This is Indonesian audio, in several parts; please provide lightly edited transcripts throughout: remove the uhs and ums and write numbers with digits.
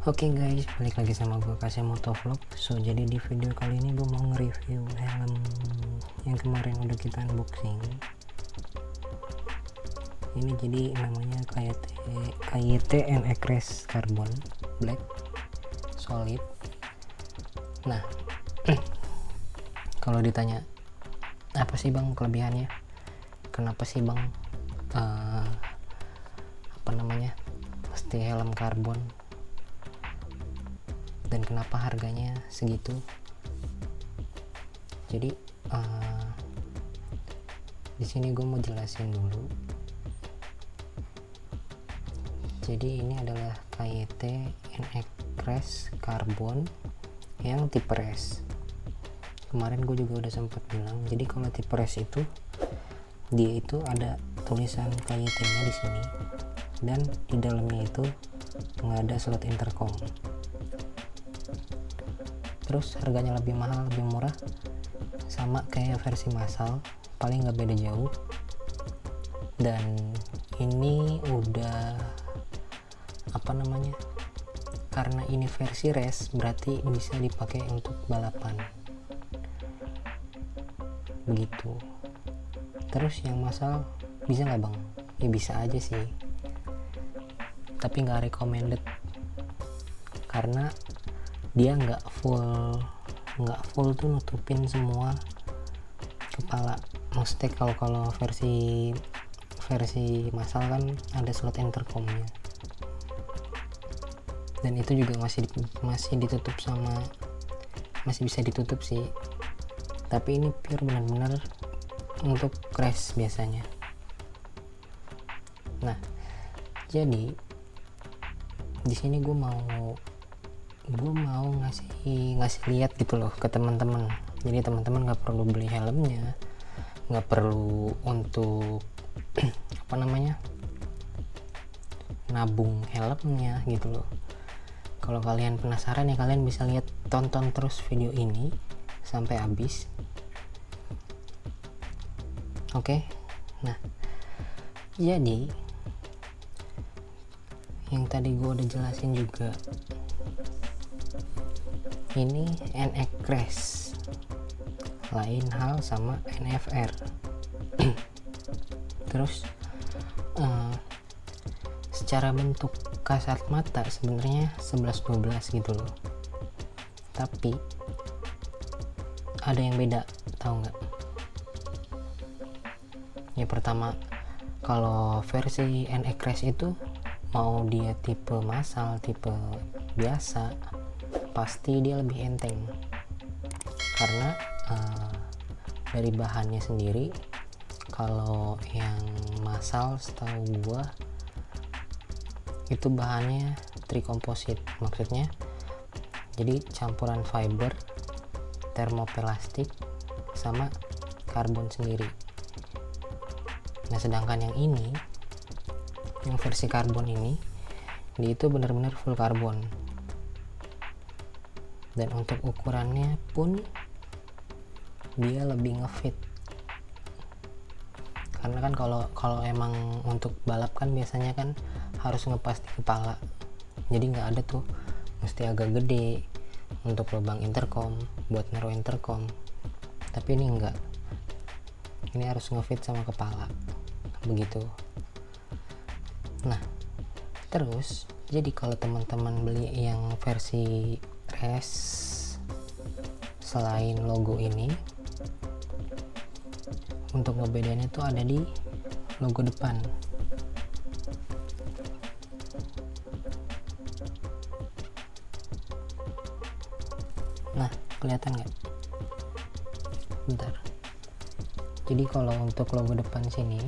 Oke guys, balik lagi sama gue Kasih Motovlog. So jadi di video kali ini gue mau nge-review helm yang kemarin udah kita unboxing. Ini jadi namanya KYT NX Race Carbon Black Solid. Nah, kalau ditanya apa sih bang kelebihannya, kenapa sih bang pasti helm karbon, dan kenapa harganya segitu. Jadi di sini gue mau jelasin dulu. Jadi ini adalah KYT NX Race Carbon yang tipe race. Kemarin gue juga udah sempat bilang, jadi kalau tipe race itu dia itu ada tulisan KYT-nya di sini, dan di dalamnya itu nggak ada slot intercom. Terus harganya lebih mahal, lebih murah, sama kayak versi massal, paling nggak beda jauh. Dan ini udah karena ini versi race, berarti bisa dipakai untuk balapan begitu. Terus yang massal bisa nggak bang? Ya bisa aja sih, tapi nggak recommended karena dia nggak full tuh nutupin semua kepala. Maksudnya kalau versi massal kan ada slot intercomnya, dan itu juga masih ditutup masih bisa ditutup sih, tapi ini pure benar-benar untuk crash biasanya. Nah, jadi di sini gue mau ngasih lihat gitu loh ke teman-teman. Jadi teman-teman nggak perlu beli helmnya, nggak perlu untuk nabung helmnya gitu loh. Kalau kalian penasaran ya, kalian bisa tonton terus video ini sampai habis. Oke. Nah, jadi yang tadi gue udah jelasin juga, ini NX Race, lain hal sama NFR. Terus secara bentuk kasat mata sebenarnya 11-12 gitu loh, tapi ada yang beda, tahu nggak? Ya pertama, kalau versi NX Race itu mau dia tipe massal, tipe biasa, pasti dia lebih enteng karena dari bahannya sendiri. Kalau yang massal setahu gua itu bahannya trikomposit, maksudnya jadi campuran fiber, termoplastik, sama karbon sendiri. Nah sedangkan yang ini, yang versi karbon ini, dia itu benar-benar full karbon, dan untuk ukurannya pun dia lebih ngefit. Karena kan kalau emang untuk balap kan biasanya kan harus ngepas di kepala, jadi nggak ada tuh mesti agak gede untuk lubang intercom buat naruh intercom, tapi ini enggak, ini harus ngefit sama kepala begitu. Nah terus, jadi kalau teman-teman beli yang versi race selain logo ini, untuk ngebedainnya tuh ada di logo depan. Nah kelihatan nggak? Bentar. Jadi kalau untuk logo depan sini,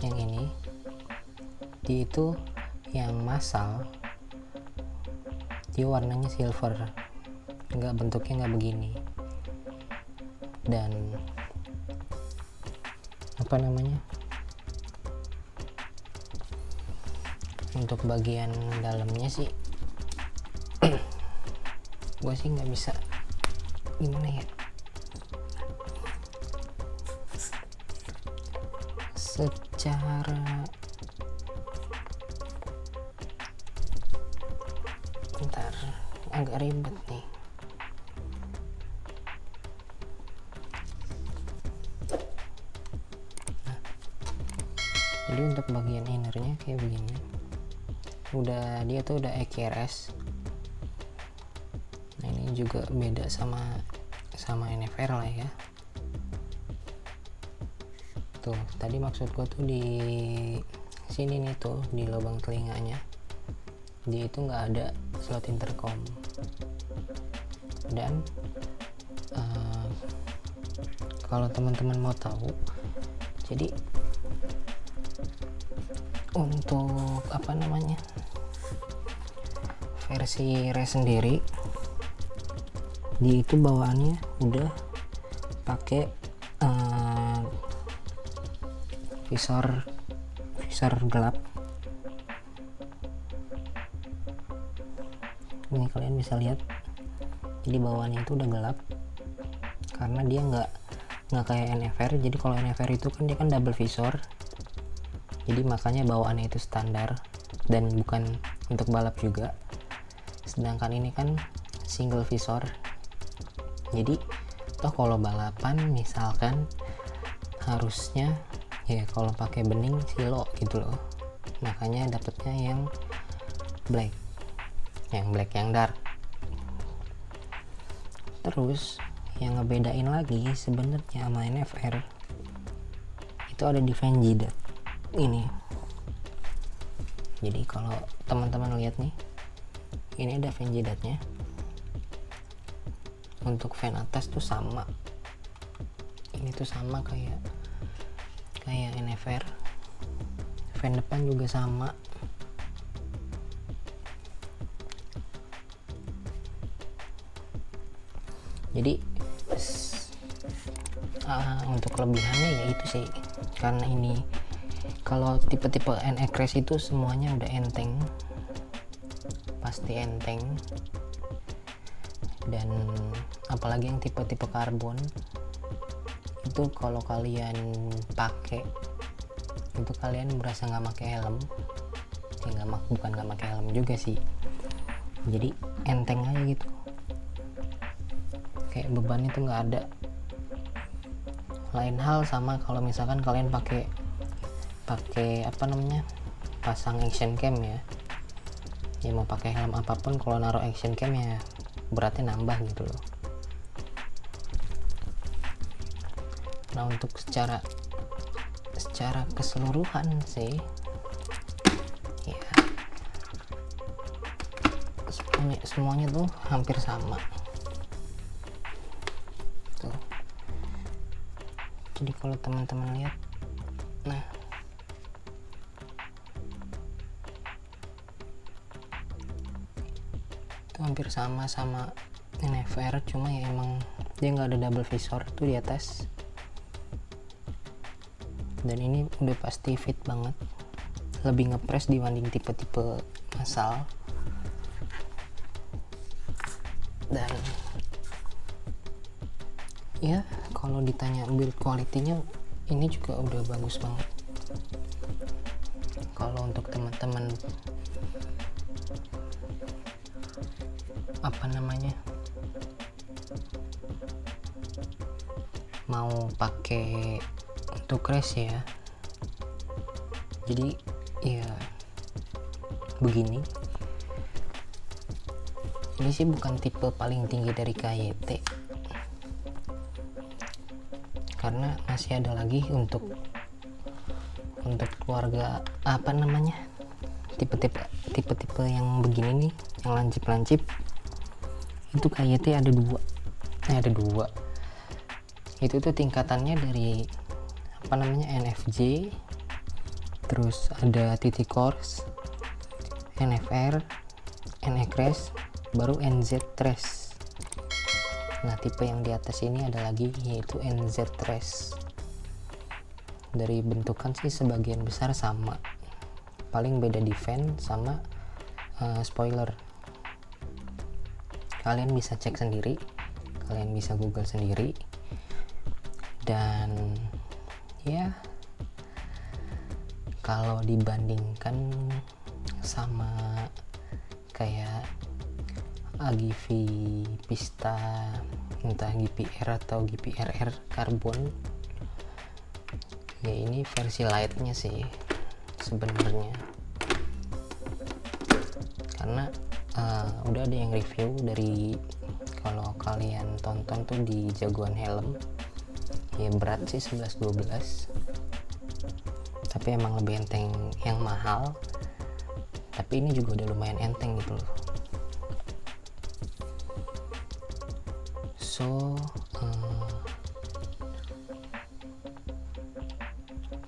yang ini, dia itu yang massal, dia warnanya silver, bentuknya nggak begini. Dan untuk bagian dalamnya sih gue sih nggak bisa gimana ya, secara Bentar, agak ribet nih. Nah, jadi untuk bagian innernya kayak begini. Dia tuh udah EQRS. Nah, ini juga beda sama NFR lah ya. Tuh, tadi maksud gue tuh di sini nih tuh, di lubang telinganya dia itu nggak ada slot intercom. Dan kalau teman-teman mau tahu, jadi untuk versi Res sendiri dia itu bawaannya udah pakai visor gelap. Ini kalian bisa lihat, jadi bawaannya itu udah gelap karena dia nggak kayak NFR. Jadi kalau NFR itu kan dia kan double visor, jadi makanya bawaannya itu standar dan bukan untuk balap juga. Sedangkan ini kan single visor, jadi toh kalau balapan misalkan harusnya ya kalau pakai bening silo gitu loh, makanya dapetnya yang black yang dark. Terus yang ngebedain lagi sebenarnya sama NFR itu ada di fan jidat ini. Jadi kalau teman-teman lihat nih, ini ada fan jidatnya. Untuk fan atas tuh sama, ini tuh sama kayak NFR. Fan depan juga sama. Jadi untuk kelebihannya ya itu sih, karena ini kalau tipe-tipe NX itu semuanya udah enteng, pasti enteng. Dan apalagi yang tipe-tipe karbon itu kalau kalian pakai itu kalian merasa nggak pakai helm ya, bukan nggak pakai helm juga sih, jadi enteng aja gitu, kayak beban itu nggak ada. Lain hal sama kalau misalkan kalian pakai pasang action cam ya mau pakai helm apapun, kalau naruh action cam ya beratnya nambah gitu loh. Nah, untuk secara keseluruhan sih ya semuanya tuh hampir sama tuh. Jadi kalau teman-teman lihat, nah itu hampir sama NFR, cuma ya emang dia nggak ada double visor tuh di atas. Dan ini udah pasti fit banget, lebih ngepres dibanding tipe-tipe masal. Dan ya kalau ditanya build quality-nya, ini juga udah bagus banget. Kalau untuk teman-teman mau pakai untuk race ya, jadi ya begini. Ini sih bukan tipe paling tinggi dari KYT, karena masih ada lagi untuk keluarga tipe-tipe yang begini nih, yang lancip itu KYT ada dua. Itu tuh tingkatannya dari NFJ, terus ada TT Course, NFR, NX Race, baru NZ Race. Nah, tipe yang di atas ini ada lagi, yaitu NZ Race. Dari bentukan sih sebagian besar sama, paling beda di fan sama spoiler. Kalian bisa cek sendiri, kalian bisa google sendiri. Dan ya kalau dibandingkan sama kayak Agivi Pista, entah GPR atau GPRR Carbon. Ya ini versi lightnya sih sebenarnya, karena udah ada yang review dari, kalau kalian tonton tuh di Jagoan Helm, ya berat sih 11-12, tapi emang lebih enteng yang mahal, tapi ini juga udah lumayan enteng gitu loh. So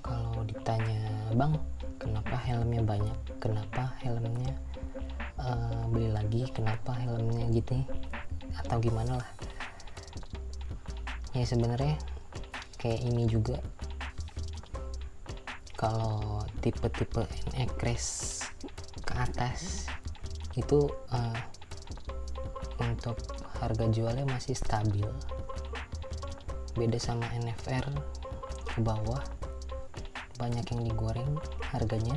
kalau ditanya, bang kenapa helmnya banyak, kenapa helmnya beli lagi, kenapa helmnya gitu atau gimana lah, ya sebenarnya kayak ini juga, kalau tipe-tipe NX Race ke atas itu untuk harga jualnya masih stabil, beda sama NFR ke bawah banyak yang digoreng harganya.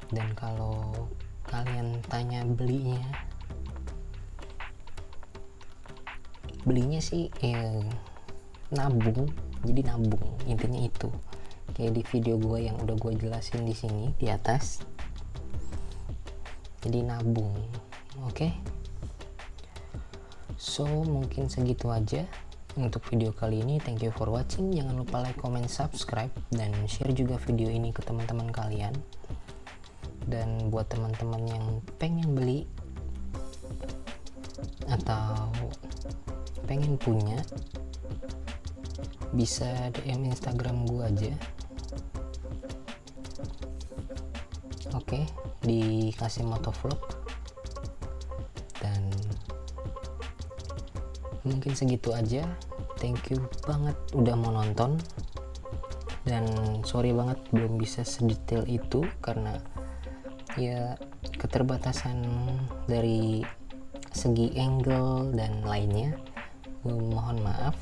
Dan kalau kalian tanya belinya sih ya nabung, jadi nabung intinya itu, kayak di video gue yang udah gue jelasin di sini di atas, jadi nabung. Oke. So mungkin segitu aja untuk video kali ini. Thank you for watching. Jangan lupa like, comment, subscribe, dan share juga video ini ke teman-teman kalian. Dan buat teman-teman yang pengen beli atau pengen punya, bisa DM Instagram gue aja. Oke, dikasih motovlog. Dan mungkin segitu aja. Thank you banget udah mau nonton, dan sorry banget belum bisa sedetail itu karena ya keterbatasan dari segi angle dan lainnya. Gue mohon maaf.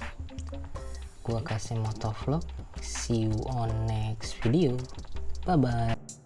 Gue kasih motovlog. See you on next video. Bye bye.